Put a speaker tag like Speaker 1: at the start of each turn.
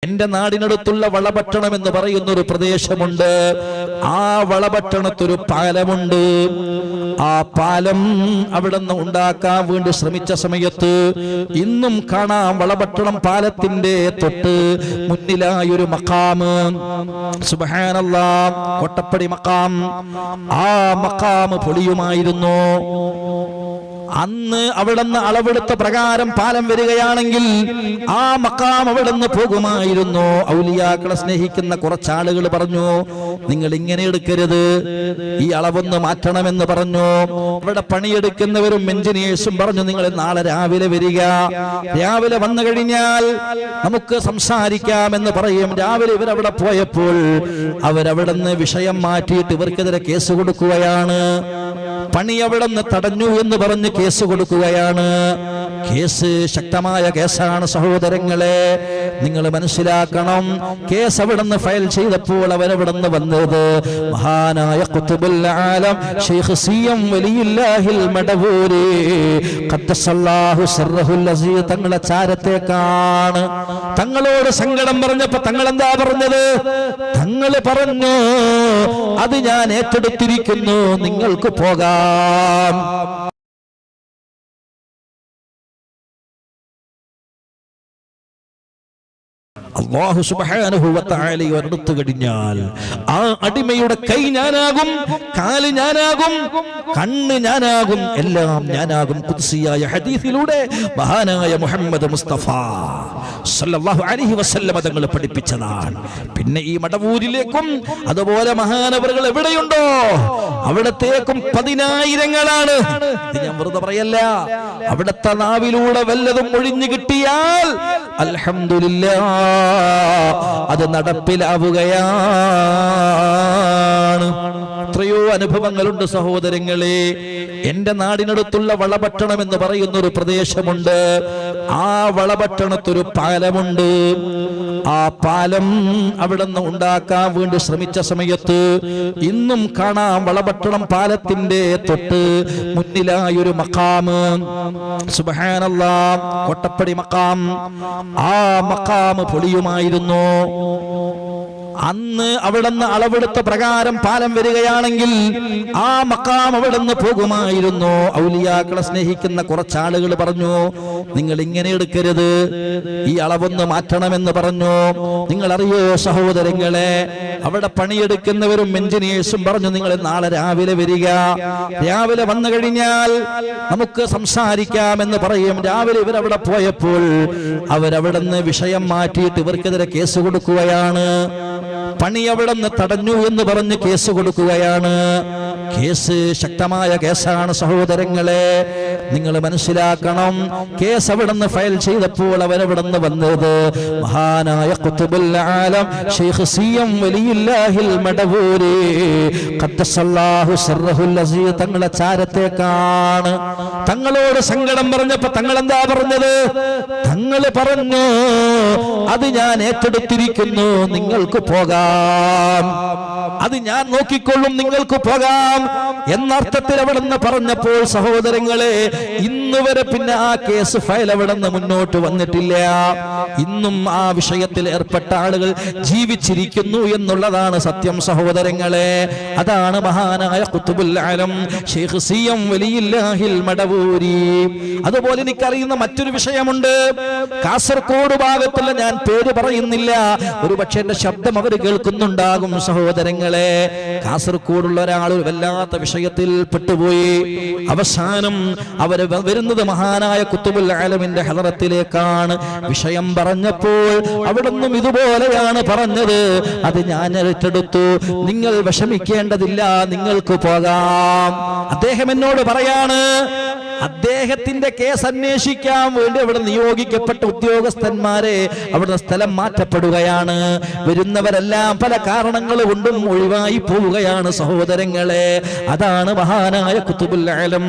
Speaker 1: എന്റെ നാടിനടുത്തുള്ള വളപട്ടണം എന്ന് പറയുന്ന ഒരു പ്രദേശമുണ്ട്. ആ വളപട്ടണത്തൊരു പാലമുണ്ട്. ആ പാലം അവിടെ നിന്ന് ഉണ്ടാക്കാൻ വേണ്ടി ശ്രമിച്ച സമയത്ത് ഇന്നും കാണാം വളപട്ടണം പാലത്തിന്റെ തൊട്ട് മുന്നിലായൊരു മഖാം. സുബ്ഹാനല്ലാഹ്, കോട്ടപ്പടി മഖാം. ആ മഖാം പൊളിയുമായിരുന്നു. അന്ന് അവിടുന്ന് അളവെടുത്ത പ്രകാരം പാലം വരികയാണെങ്കിൽ ആ മഖാം അവിടുന്ന് പോകുമായിരുന്നു. ഔലിയാക്കളെ സ്നേഹിക്കുന്ന കുറച്ചാളുകൾ പറഞ്ഞു, നിങ്ങൾ ഇങ്ങനെ എടുക്കരുത്, ഈ അളവൊന്ന് മാറ്റണമെന്ന് പറഞ്ഞു. അവിടെ പണിയെടുക്കുന്നവരും എഞ്ചിനീയേഴ്സും പറഞ്ഞു, നിങ്ങൾ നാളെ രാവിലെ വരിക, രാവിലെ വന്നു കഴിഞ്ഞാൽ നമുക്ക് സംസാരിക്കാമെന്ന് പറയും. രാവിലെ ഇവരവിടെ പോയപ്പോൾ അവരവിടുന്ന് വിഷയം മാറ്റിയിട്ട് ഇവർക്കെതിരെ കേസ് കൊടുക്കുകയാണ്. പണി അവിടെ നിന്ന് തടഞ്ഞു എന്ന് പറഞ്ഞ് കേസ് കൊടുക്കുകയാണ്. കേസ് ശക്തമായ കേസാണ് സഹോദരങ്ങളെ, നിങ്ങൾ മനസ്സിലാക്കണം. കേസ് അവിടെ നിന്ന് ഫയൽ ചെയ്തപ്പോൾ അവരവിടെ നിന്ന് വന്നത് മഹാനായ ഖുത്ബുൽ ആലം ശൈഖ് സിയം വലിയുല്ലാഹിൽ മടവൂരി ഖദ്ദസല്ലാഹു സിർറഹുൽ അസീസ് തങ്ങളെ ചാരത്തേക്കാണ്. തങ്ങളോട് സങ്കടം പറഞ്ഞപ്പോ തങ്ങൾ എന്താ പറഞ്ഞത്? തങ്ങൾ പറഞ്ഞു, അത് ഞാൻ ഏറ്റെടുത്തിരിക്കുന്നു, നിങ്ങൾക്ക് പോകാം. അല്ലാഹു സുബ്ഹാനഹു വ തആല എടുത്തു കഴിഞ്ഞാൽ ആ അടിമയുടെ കൈ ഞാനാകും, കാല് ഞാനാകും, കണ്ണ് ഞാനാകും, എല്ലാം ഞാനാകും. ഖുദ്സിയായ ഹദീസിലൂടെ മഹാനായ മുഹമ്മദ് മുസ്തഫ സല്ലല്ലാഹു അലൈഹി വസല്ലം തങ്ങൾ പഠിപ്പിച്ചതാണ്. പിന്നെ ഈ മടവൂരിലേക്കും അതുപോലെ മഹാനവറുകൾ എവിടെയുണ്ടോ അവിടത്തേക്കും 10,000-ങ്ങളാണ്. ഞാൻ വെറുതെ പറയല്ല. അവിടുത്തെ നാവിലൂടെ വല്ലതും ഒഴിഞ്ഞു കിട്ടിയാൽ അൽഹംദുലില്ലാഹ് അത് നടപ്പിലാവുകയാണ്. എത്രയോ അനുഭവങ്ങളുണ്ട് സഹോദരങ്ങളെ. എന്റെ നാടിനടുത്തുള്ള വളപട്ടണം എന്ന് പറയുന്ന ഒരു പ്രദേശമുണ്ട്. ആ വളപട്ടണത്തൊരു പാലമുണ്ട്. ആ പാലം അവിടെ നിന്ന് ഉണ്ടാക്കാൻ വേണ്ടി ശ്രമിച്ച സമയത്ത് ഇന്നും കാണാം വളപട്ടണം പാലത്തിന്റെ തൊട്ട് മുന്നിലായൊരു മഖാം. സുബ്ഹാനല്ലാഹ്, കോട്ടപ്പടി മഖാം. ആ മഖാം പൊളിയുമായിരുന്നു. അന്ന് അവിടുന്ന് അളവെടുത്ത പ്രകാരം പാലം വരികയാണെങ്കിൽ ആ മഖാം അവിടുന്ന് പോകുമായിരുന്നു. ഔലിയാക്കളെ സ്നേഹിക്കുന്ന കുറച്ചാളുകൾ പറഞ്ഞു, നിങ്ങൾ ഇങ്ങനെ എടുക്കരുത്, ഈ അളവൊന്ന് മാറ്റണമെന്ന് പറഞ്ഞു. നിങ്ങൾ അറിയോ സഹോദരങ്ങളെ, അവിടെ പണിയെടുക്കുന്നവരും എഞ്ചിനീയേഴ്സും പറഞ്ഞു, നിങ്ങൾ നാളെ രാവിലെ വരിക, രാവിലെ വന്നു കഴിഞ്ഞാൽ നമുക്ക് സംസാരിക്കാമെന്ന് പറയും. രാവിലെ ഇവരവിടെ പോയപ്പോൾ അവരവിടുന്ന് വിഷയം മാറ്റിയിട്ട് ഇവർക്കെതിരെ കേസ് കൊടുക്കുകയാണ്. പണി അവിടെ നിന്ന് തടഞ്ഞു എന്ന് പറഞ്ഞ് കേസ് കൊടുക്കുകയാണ്. കേസ് ശക്തമായ കേസാണ് സഹോദരങ്ങളെ, നിങ്ങൾ മനസ്സിലാക്കണം. കേസ് അവിടെ നിന്ന് ഫയൽ ചെയ്തപ്പോൾ അവരവിടെ നിന്ന് വന്നത് മഹാനായ ഖുത്ബുൽ ആലം ശൈഖ് സിയം വലിയുല്ലാഹിൽ മടവൂരി ഖദ്ദസല്ലാഹു സിർറഹുൽ അസീസ് തങ്ങളെ ചാരത്തേക്കാണ്. തങ്ങളോട് സങ്കടം പറഞ്ഞപ്പോ തങ്ങൾ എന്താ പറഞ്ഞത്? തങ്ങൾ പറഞ്ഞു, അത് ഞാൻ ഏറ്റെടുത്തിരിക്കുന്നു, നിങ്ങൾക്ക് പോകാം, അത് ഞാൻ നോക്കിക്കൊള്ളും, നിങ്ങൾക്ക് പോകാം എന്നർത്ഥത്തിൽ അവിടെ നിന്ന് പറഞ്ഞപ്പോൾ സഹോദരങ്ങളെ, ഇന്ന് വരെ പിന്നെ ആ കേസ് ഫയൽ അവിടെ നിന്ന് മുന്നോട്ട് വന്നിട്ടില്ല. ഇന്നും ആ വിഷയത്തിൽ ഏർപ്പെട്ട ആളുകൾ ജീവിച്ചിരിക്കുന്നു എന്നുള്ളതാണ് സത്യം സഹോദരങ്ങളെ. അതാണ് മഹാനായ ഖുത്ബുൽ ആലം ശൈഖ് സിയം വലിയുല്ലാഹിൽ മടവൂരി. അതുപോലെ എനിക്കറിയുന്ന മറ്റൊരു വിഷയമുണ്ട്. കാസർഗോഡ് ഭാഗത്തുള്ള, ഞാൻ പേര് പറയുന്നില്ല, ഒരു പക്ഷേ എന്റെ ശബ്ദം അവർ കേൾക്കുന്നുണ്ടാകും സഹോദരങ്ങളെ. കാസർഗോഡുള്ള ഒരാൾ വല്ലാത്ത വിഷയത്തിൽ പെട്ടുപോയി. അവസാനം അവര് വരുന്നത് മഹാനായ ഖുത്ബുൽ ആലമിന്റെ ഹളറത്തിലേക്കാണ്. വിഷയം പറഞ്ഞപ്പോൾ അവിടുന്നും ഇതുപോലെയാണ് പറഞ്ഞത്, അത് ഞാൻ ഏറ്റെടുത്തു, നിങ്ങൾ വിഷമിക്കേണ്ടതില്ല, നിങ്ങൾക്ക് പോകാം. അദ്ദേഹം എന്നോട് പറയാണ്, അദ്ദേഹത്തിന്റെ കേസ് അന്വേഷിക്കാൻ വേണ്ടി അവിടെ നിയോഗിക്കപ്പെട്ട ഉദ്യോഗസ്ഥന്മാരെ അവിടെ സ്ഥലം മാറ്റപ്പെടുകയാണ്. വരുന്നവരെല്ലാം പല കാരണങ്ങൾ കൊണ്ടും ഒഴിവായി പോവുകയാണ് സഹോദരങ്ങളെ. അതാണ് മഹാനായ ഖുത്ബുൽ ആലം.